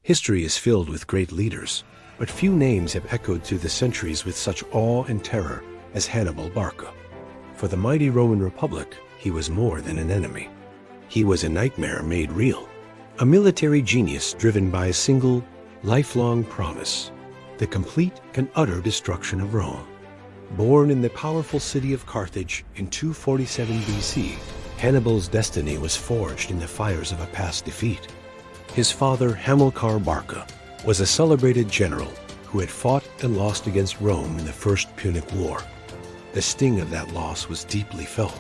History is filled with great leaders, but few names have echoed through the centuries with such awe and terror as Hannibal Barca. For the mighty Roman Republic, he was more than an enemy. He was a nightmare made real, a military genius driven by a single, lifelong promise: the complete and utter destruction of Rome. Born in the powerful city of Carthage in 247 BC, Hannibal's destiny was forged in the fires of a past defeat. His father, Hamilcar Barca, was a celebrated general who had fought and lost against Rome in the First Punic War. The sting of that loss was deeply felt.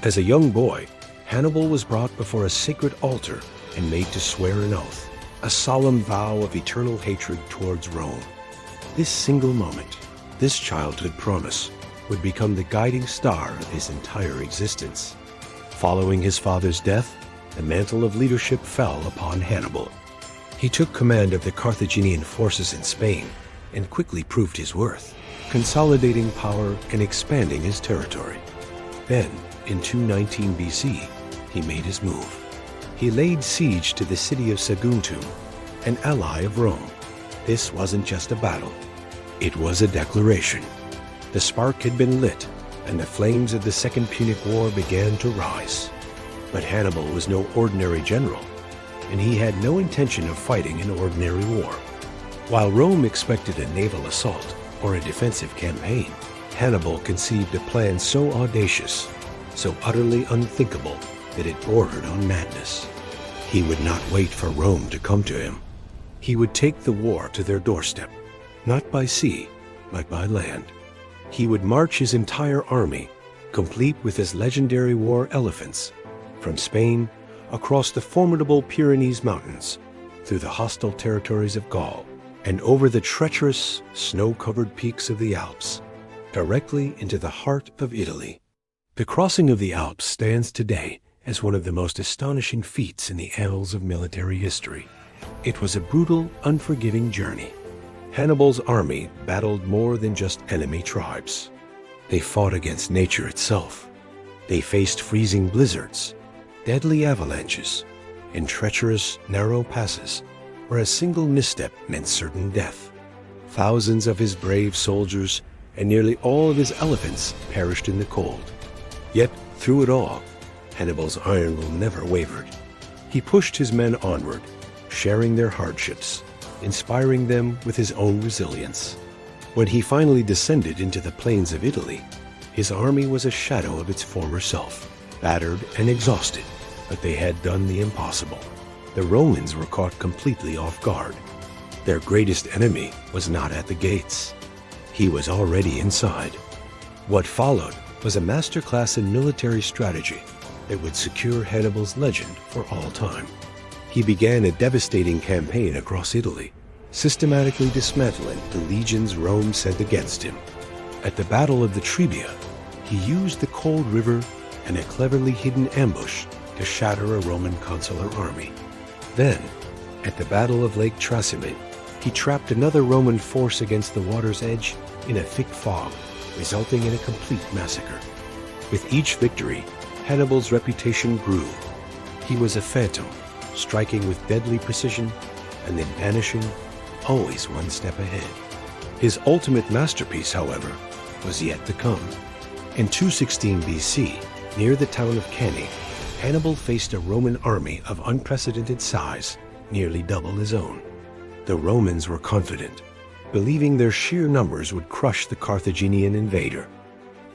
As a young boy, Hannibal was brought before a sacred altar and made to swear an oath, a solemn vow of eternal hatred towards Rome. This single moment, this childhood promise, would become the guiding star of his entire existence. Following his father's death, the mantle of leadership fell upon Hannibal. He took command of the Carthaginian forces in Spain and quickly proved his worth, consolidating power and expanding his territory. Then, in 219 BC, he made his move. He laid siege to the city of Saguntum, an ally of Rome. This wasn't just a battle. It was a declaration. The spark had been lit, and the flames of the Second Punic War began to rise. But Hannibal was no ordinary general, and he had no intention of fighting an ordinary war. While Rome expected a naval assault or a defensive campaign, Hannibal conceived a plan so audacious, so utterly unthinkable, that it bordered on madness. He would not wait for Rome to come to him. He would take the war to their doorstep, not by sea, but by land. He would march his entire army, complete with his legendary war elephants, from Spain across the formidable Pyrenees Mountains, through the hostile territories of Gaul, and over the treacherous, snow-covered peaks of the Alps, directly into the heart of Italy. The crossing of the Alps stands today as one of the most astonishing feats in the annals of military history. It was a brutal, unforgiving journey. Hannibal's army battled more than just enemy tribes. They fought against nature itself. They faced freezing blizzards, deadly avalanches, and treacherous, narrow passes where a single misstep meant certain death. Thousands of his brave soldiers and nearly all of his elephants perished in the cold. Yet, through it all, Hannibal's iron will never wavered. He pushed his men onward, sharing their hardships, inspiring them with his own resilience. When he finally descended into the plains of Italy, his army was a shadow of its former self, battered and exhausted, but they had done the impossible. The Romans were caught completely off guard. Their greatest enemy was not at the gates. He was already inside. What followed was a masterclass in military strategy that would secure Hannibal's legend for all time. He began a devastating campaign across Italy, systematically dismantling the legions Rome sent against him. At the Battle of the Trebia, he used the cold river and a cleverly hidden ambush to shatter a Roman consular army. Then, at the Battle of Lake Trasimene, he trapped another Roman force against the water's edge in a thick fog, resulting in a complete massacre. With each victory, Hannibal's reputation grew. He was a phantom, striking with deadly precision and then vanishing, always one step ahead. His ultimate masterpiece, however, was yet to come. In 216 BC, near the town of Cannae, Hannibal faced a Roman army of unprecedented size, nearly double his own. The Romans were confident, believing their sheer numbers would crush the Carthaginian invader.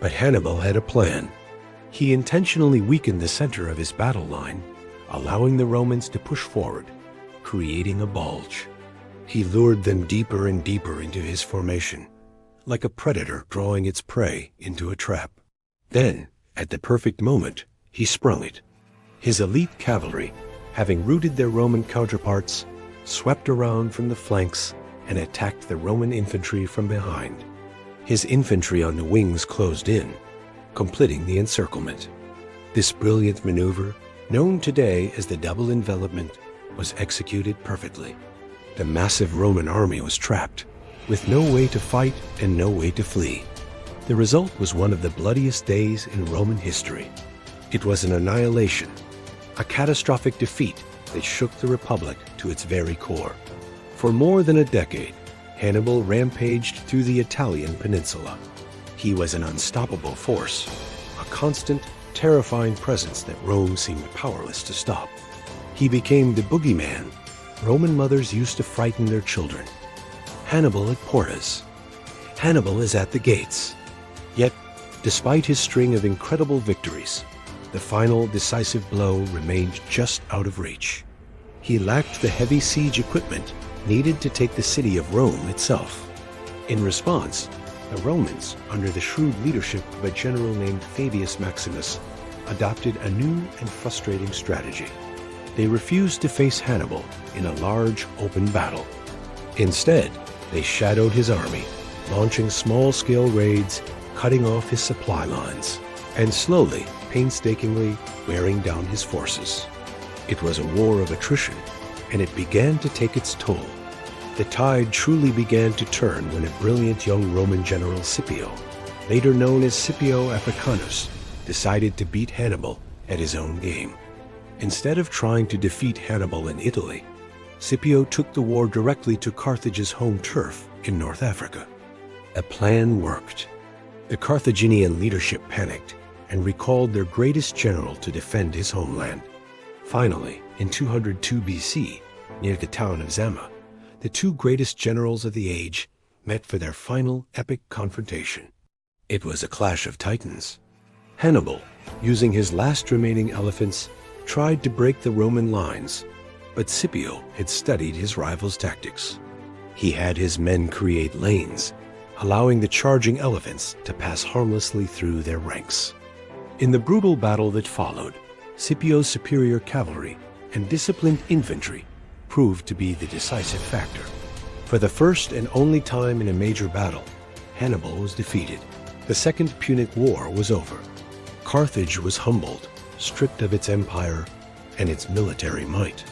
But Hannibal had a plan. He intentionally weakened the center of his battle line, allowing the Romans to push forward, creating a bulge. He lured them deeper and deeper into his formation, like a predator drawing its prey into a trap. Then, at the perfect moment, he sprung it. His elite cavalry, having routed their Roman counterparts, swept around from the flanks and attacked the Roman infantry from behind. His infantry on the wings closed in, completing the encirclement. This brilliant maneuver, known today as the double envelopment, was executed perfectly. The massive Roman army was trapped, with no way to fight and no way to flee. The result was one of the bloodiest days in Roman history. It was an annihilation, a catastrophic defeat that shook the Republic to its very core. For more than a decade, Hannibal rampaged through the Italian peninsula. He was an unstoppable force, a constant, terrifying presence that Rome seemed powerless to stop. He became the boogeyman Roman mothers used to frighten their children. Hannibal at Portas. Hannibal is at the gates. Yet, despite his string of incredible victories, the final decisive blow remained just out of reach. He lacked the heavy siege equipment needed to take the city of Rome itself. In response, the Romans, under the shrewd leadership of a general named Fabius Maximus, adopted a new and frustrating strategy. They refused to face Hannibal in a large, open battle. Instead, they shadowed his army, launching small-scale raids, cutting off his supply lines, and slowly, painstakingly wearing down his forces. It was a war of attrition, and it began to take its toll. The tide truly began to turn when a brilliant young Roman general Scipio, later known as Scipio Africanus, decided to beat Hannibal at his own game. Instead of trying to defeat Hannibal in Italy, Scipio took the war directly to Carthage's home turf in North Africa. A plan worked. The Carthaginian leadership panicked and recalled their greatest general to defend his homeland. Finally, in 202 BC, near the town of Zama, the two greatest generals of the age met for their final epic confrontation. It was a clash of titans. Hannibal, using his last remaining elephants, tried to break the Roman lines, but Scipio had studied his rival's tactics. He had his men create lanes, allowing the charging elephants to pass harmlessly through their ranks. In the brutal battle that followed, Scipio's superior cavalry and disciplined infantry proved to be the decisive factor. For the first and only time in a major battle, Hannibal was defeated. The Second Punic War was over. Carthage was humbled, stripped of its empire and its military might.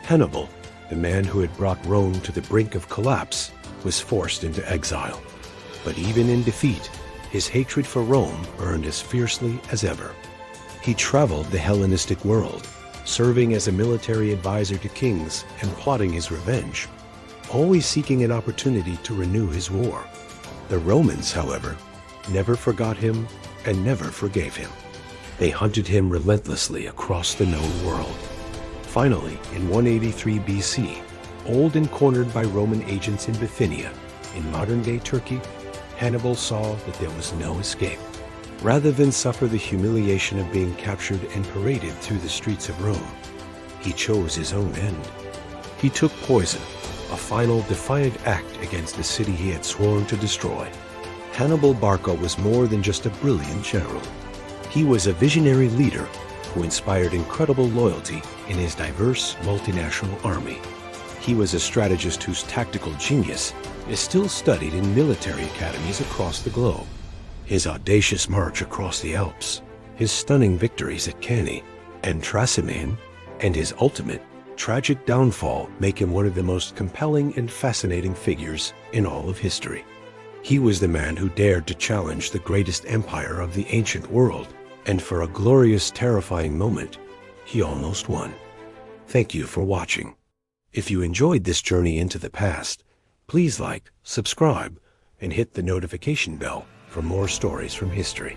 Hannibal, the man who had brought Rome to the brink of collapse, was forced into exile. But even in defeat, his hatred for Rome burned as fiercely as ever. He traveled the Hellenistic world, serving as a military advisor to kings and plotting his revenge, always seeking an opportunity to renew his war. The Romans, however, never forgot him and never forgave him. They hunted him relentlessly across the known world. Finally, in 183 BC, old and cornered by Roman agents in Bithynia, in modern-day Turkey, Hannibal saw that there was no escape. Rather than suffer the humiliation of being captured and paraded through the streets of Rome, he chose his own end. He took poison, a final defiant act against the city he had sworn to destroy. Hannibal Barca was more than just a brilliant general. He was a visionary leader who inspired incredible loyalty in his diverse multinational army. He was a strategist whose tactical genius is still studied in military academies across the globe. His audacious march across the Alps, his stunning victories at Cannae and Trasimene, and his ultimate, tragic downfall make him one of the most compelling and fascinating figures in all of history. He was the man who dared to challenge the greatest empire of the ancient world, and for a glorious, terrifying moment, he almost won. Thank you for watching. If you enjoyed this journey into the past, please like, subscribe, and hit the notification bell for more stories from history.